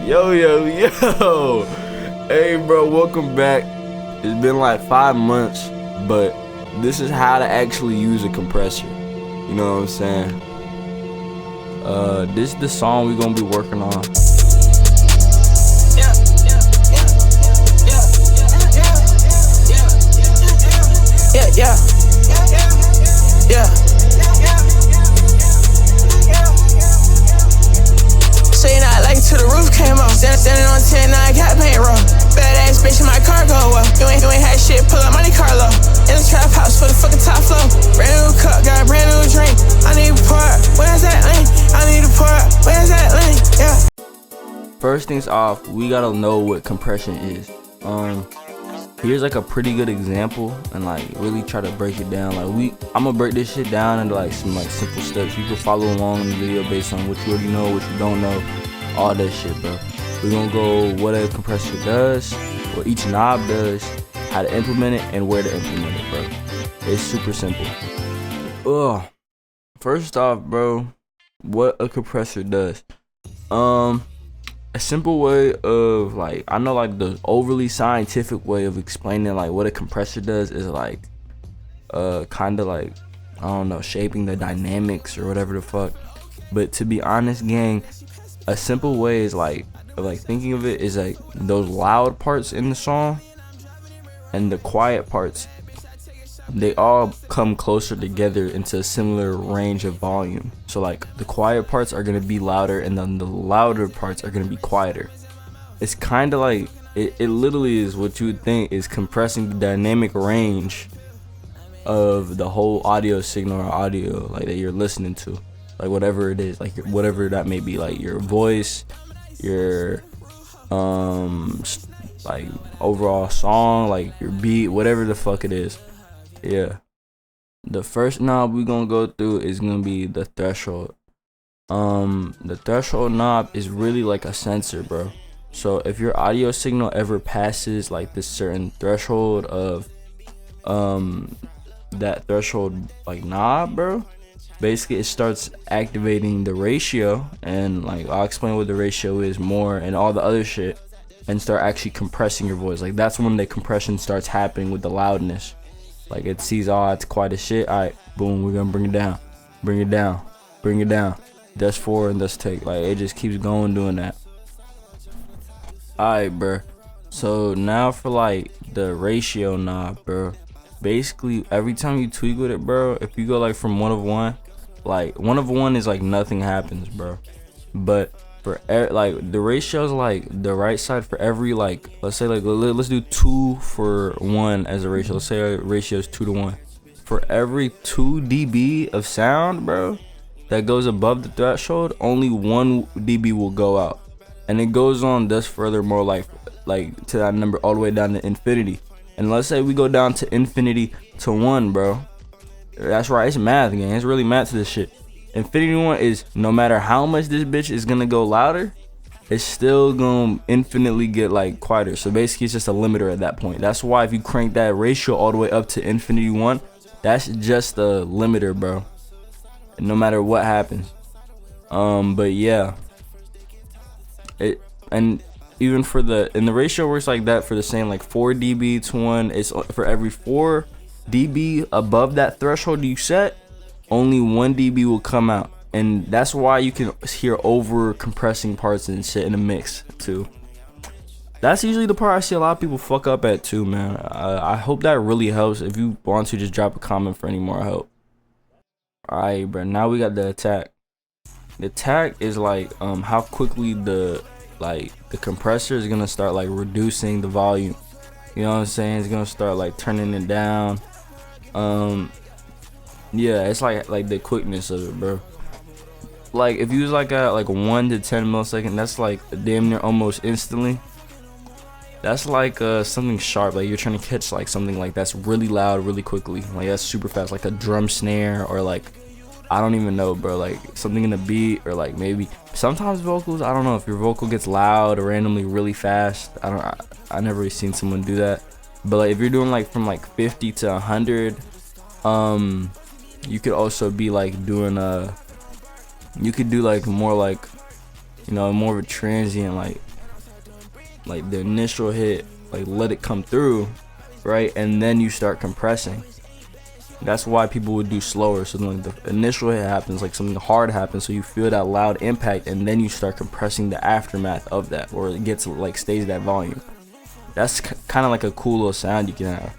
Yo. Hey, bro, welcome back. It's been like 5 months, but this is how to actually use a compressor. You know what I'm saying? This is the song we're gonna be working on. Yeah. Saying I like to the roof came off. Standing on 10, now I got paint roll. Badass bitch in my car go well. You ain't had shit, pull up Monte Carlo. In the trap house for the fucking top floor. Brand new cup, got a brand new drink. I need to pour up, where's that lane? I need to pour up, where's that lane? Yeah. First things off, we gotta know what compression is. Here's like a pretty good example, and like really try to break it down. Like I'm gonna break this shit down into like some like simple steps. You can follow along in the video based on what you already know, what you don't know, all that shit, bro. We're gonna go what a compressor does, what each knob does, how to implement it, and where to implement it, bro. It's super simple. First off, bro, what a compressor does. A simple way of like, I know like the overly scientific way of explaining like what a compressor does is like kind of like, I don't know, shaping the dynamics or whatever the fuck. But to be honest, gang, a simple way is like thinking of it is like those loud parts in the song and the quiet parts, they all come closer together into a similar range of volume. So like the quiet parts are gonna be louder, and then the louder parts are gonna be quieter. It's kind of like it literally is what you would think is compressing the dynamic range of the whole audio signal or audio like that you're listening to, like whatever it is, like whatever that may be, like your voice, your like overall song, like your beat, whatever the fuck it is. Yeah, the first knob we're gonna go through is gonna be the threshold. The threshold knob is really like a sensor, bro. So if your audio signal ever passes like this certain threshold of that threshold like knob, bro, basically it starts activating the ratio, and like I'll explain what the ratio is more and all the other shit, and start actually compressing your voice. Like that's when the compression starts happening with the loudness. Like it sees, oh, it's quite a shit. All right, boom, we're gonna bring it down, that's forward and that's take. Like it just keeps going doing that. All right, bro. So now for like the ratio knob, bro. Basically every time you tweak with it, bro, if you go like from 1 of 1, like 1 of 1 is like nothing happens, bro. But for like the ratio is like the right side for every, like let's say like let's do 2 for 1 as a ratio. Let's say our ratio is 2 to 1. For every 2 dB of sound, bro, that goes above the threshold, only 1 dB will go out, and it goes on thus furthermore, like to that number all the way down to infinity. And let's say we go down to infinity to 1, bro. That's right, it's math, gang. It's really math to this shit. Infinity 1 is no matter how much this bitch is gonna go louder, it's still gonna infinitely get like quieter. So basically it's just a limiter at that point. That's why if you crank that ratio all the way up to infinity 1, that's just a limiter, bro, no matter what happens. But yeah, it, and even for the ratio works like that for the same, like 4 dB to 1. It's for every 4 dB above that threshold you set, only 1 dB will come out. And that's why you can hear over compressing parts and shit in a mix too. That's usually the part I see a lot of people fuck up at too, man. I hope that really helps. If you want to, just drop a comment for any more help. Alright, bro, now we got the attack. The attack is like how quickly the compressor is gonna start like reducing the volume. You know what I'm saying? It's gonna start like turning it down. Yeah, it's like the quickness of it, bro. Like if you was like at like 1 to 10 milliseconds, that's like damn near almost instantly. That's like something sharp, like you're trying to catch like something like that's really loud really quickly, like that's super fast, like a drum snare, or like I don't even know, bro, like something in the beat, or like maybe sometimes vocals. I don't know if your vocal gets loud or randomly really fast. I never really seen someone do that. But like if you're doing like from like 50 to 100, you could also be like doing you could do like more like, you know, more of a transient, like like the initial hit, like let it come through, right, and then you start compressing. That's why people would do slower. So then the initial hit happens, like something hard happens, so you feel that loud impact, and then you start compressing the aftermath of that, or it gets like stays that volume. That's kind of like a cool little sound you can have.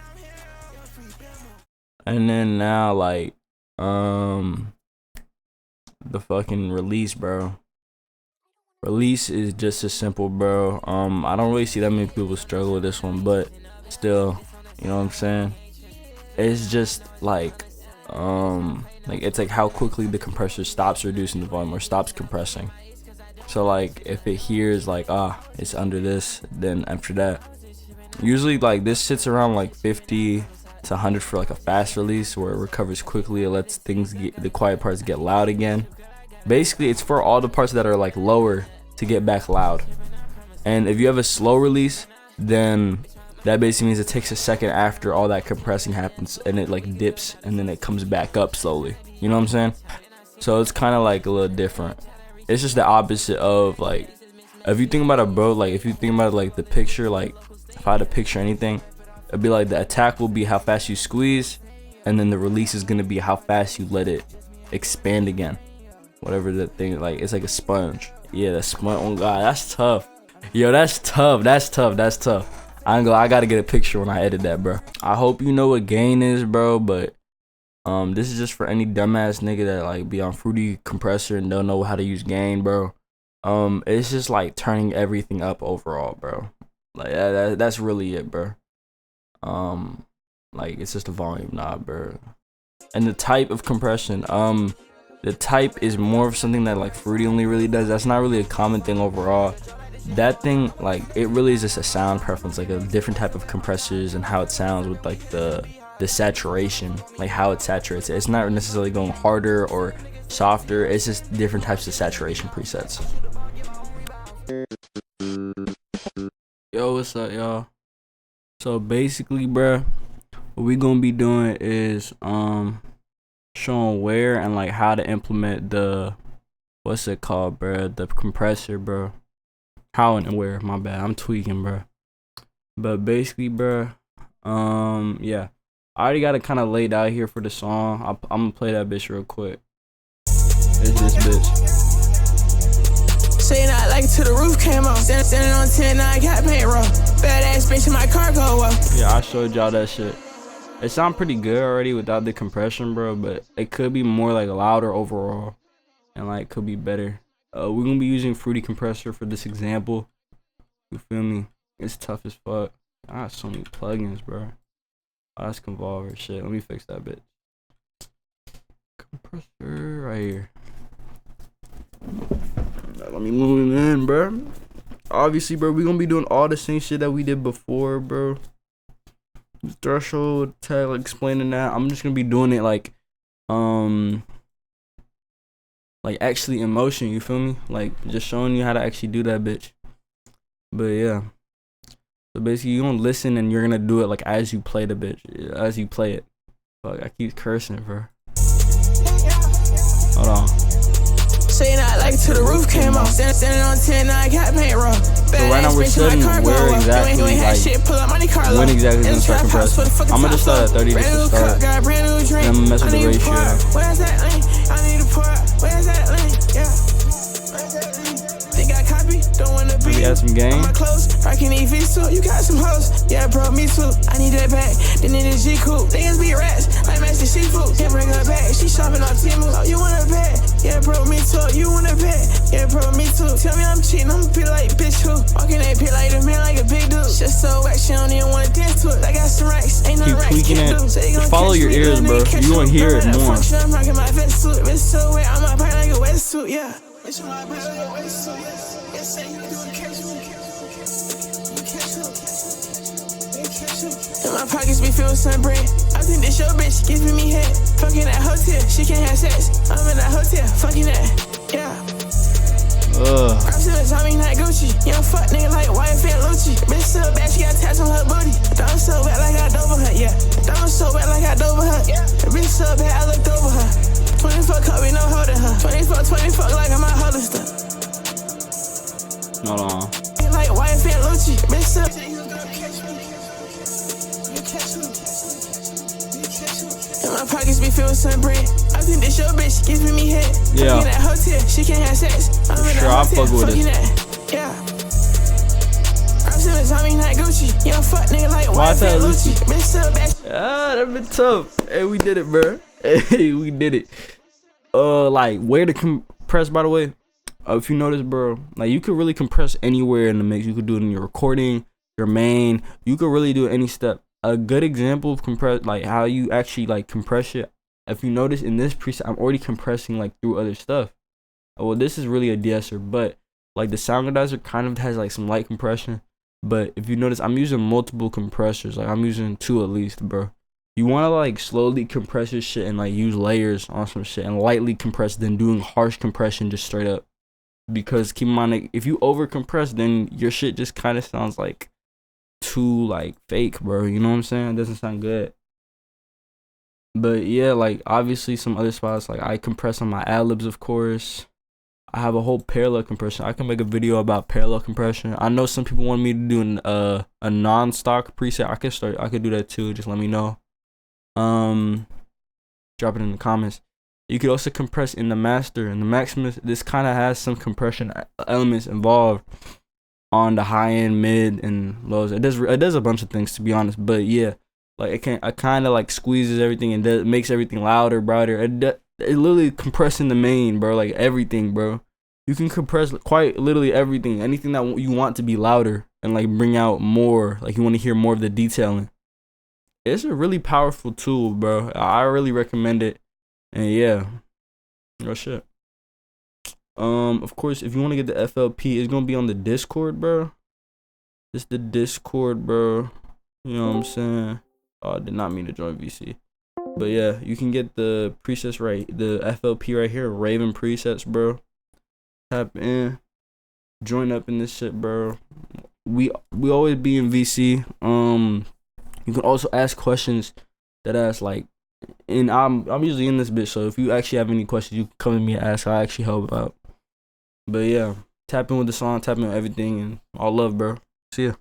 And then now like the fucking release, bro. Release is just as simple, bro. I don't really see that many people struggle with this one, but still, you know what I'm saying? It's just like it's like how quickly the compressor stops reducing the volume or stops compressing. So like if it hears like it's under this, then after that, usually like this sits around like 50 to 100 for like a fast release where it recovers quickly. It lets things get, the quiet parts get loud again. Basically it's for all the parts that are like lower to get back loud. And if you have a slow release, then that basically means it takes a second after all that compressing happens, and it like dips and then it comes back up slowly. You know what I'm saying? So it's kind of like a little different. It's just the opposite of like, if you think about it, bro, like if you think about it, like the picture, like if I had to picture anything, it'd be like the attack will be how fast you squeeze, and then the release is gonna be how fast you let it expand again. Whatever that thing, like it's like a sponge. Yeah, that sponge. Oh god, that's tough. Yo, that's tough. That's tough. That's tough. I gotta get a picture when I edit that, bro. I hope you know what gain is, bro, but this is just for any dumbass nigga that like be on fruity compressor and don't know how to use gain, bro. It's just like turning everything up overall, bro. Like that's really it, bro. Like it's just a volume knob, bro. And the type of compression, the type is more of something that like fruity only really does. That's not really a common thing overall. That thing, like it really is just a sound preference, like a different type of compressors and how it sounds with like the saturation, like how it saturates it. It's not necessarily going harder or softer, it's just different types of saturation presets. Yo, what's up, y'all? So basically, bruh, what we gonna be doing is showing where and like how to implement the, what's it called, bruh, the compressor, bro. How and where, my bad, I'm tweaking, bro. But basically, bro, yeah, I already got it kind of laid out here for the song. I'm gonna play that bitch real quick. It's this bitch. Saying I like it till the roof came off. Standing on 10, now I got paint roll. Badass bitch in my car go up. Yeah, I showed y'all that shit. It sound pretty good already without the compression, bro, but it could be more like louder overall, and like could be better. We're gonna be using fruity compressor for this example. You feel me? It's tough as fuck. I got so many plugins, bro. Oh, that's Convolver shit. Let me fix that bitch. Compressor right here. Let me move it in, bro. Obviously, bro, we gonna be doing all the same shit that we did before, bro. Threshold, tag, like explaining that. I'm just gonna be doing it like actually in motion, you feel me? Like just showing you how to actually do that bitch. But yeah, so basically you're gonna listen and you're gonna do it like as you play the bitch, as you play it. Fuck, I keep cursing, bro. Hold on. Saying I like it till the roof came off. Standing on 10, now I got paint roll. So right now we're studying where exactly, like, when exactly is gonna start compressing. I'm gonna just start at 30 just to start. Then I'm gonna mess with the ratio. Where's that lane? I need a part. Where's that lane? Yeah. Think I copy? Don't wanna be. We had some game. My clothes, rocking EVs too. You got some hoes. Yeah, bro, me too. I need that back. Then in the G coupe. Niggas be rats. I match the seafood. Can't bring her back. She shopping on Timu. Oh, you want a bag? Yeah, bro, me too. You want a bag? Yeah, bro, me too. Tell me I'm cheating. I'm be like, bitch, who? Walking that pit like the man, like a big dude. Just so wet, she don't even wanna dance to it. I got some racks. Ain't no racks. Keep tweaking it. Just follow your ears, bro. You gonna hear it more. I'm rocking my vest suit. It's so wet. I'm up like a wetsuit. Yeah. It's my bad, like a wetsuit. Yes, say you do catch me. And my pockets be filled with sunbread. I think this your bitch giving me head. Fucking that hotel, she can't have sex. I'm in that hotel, fucking that, yeah. I'm still Tommy, not Gucci. Young fuck nigga like YFL Lucci. Bitch so bad, she got tats on her booty. Don't so bad like I dove her, yeah. Don't so bad like I dove her, yeah. Bitch so bad, I looked over her. 24 cup, we no holding her. 24 like I'm a Hollister. Hold on. Like like wife and Lucci. Bitch up. And my pockets be filled with some bread. I think this your bitch giving me head. Yeah. I'm in that hotel, she can't have sex. I'm in Sure, that I'll hotel, fuck with it. that. Yeah. I'm still Tommy, not Gucci. Young fuck nigga like wife and Lucci. Bitch up back. Ah, that been tough. Hey, we did it, bro. Hey, we did it. Like where to compress, by the way. If you notice, bro, like you could really compress anywhere in the mix. You could do it in your recording, your main. You could really do it any step. A good example of compress, like how you actually like compress it. If you notice in this preset, I'm already compressing like through other stuff. Well, this is really a de-esser, but like the sound condenser kind of has like some light compression. But if you notice, I'm using multiple compressors. Like I'm using 2 at least, bro. You want to like slowly compress your shit and like use layers on some shit and lightly compress, then doing harsh compression just straight up. Because keep in mind, like, if you over compress, then your shit just kind of sounds like too like fake, bro. You know what I'm saying? It doesn't sound good. But yeah, like obviously some other spots, like I compress on my ad-libs, of course. I have a whole parallel compression. I can make a video about parallel compression. I know some people want me to do a non-stock preset. I could do that too. Just let me know. Drop it in the comments. You could also compress in the master and the Maximus. This kind of has some compression elements involved on the high end, mid, and lows. It does a bunch of things, to be honest. But yeah, like it kind of like squeezes everything and makes everything louder, brighter. It literally compressing the main, bro. Like everything, bro. You can compress quite literally everything. Anything that you want to be louder and like bring out more. Like you want to hear more of the detailing. It's a really powerful tool, bro. I really recommend it. And yeah, real shit. Of course, if you want to get the FLP, it's gonna be on the Discord, bro. It's the Discord, bro. You know what I'm saying? Oh, I did not mean to join VC. But yeah, you can get the presets right. The FLP right here, Raven presets, bro. Tap in, join up in this shit, bro. We always be in VC. You can also ask questions that ask like. And I'm usually in this bitch, so if you actually have any questions, you can come to me and ask. I actually help out. But yeah, tap in with the song, tap in with everything, and all love, bro. See ya.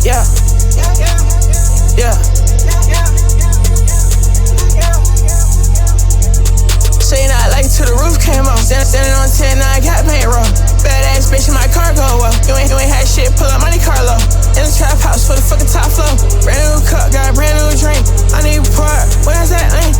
Yeah. Say not like till the roof came off. Standing on 10, now I got paint roll. Badass bitch in my car go well. You ain't had shit, pull up money Carlo. In the trap house for the fucking top floor. Brand new cup, got a brand new drink. I need a part, where's that lane?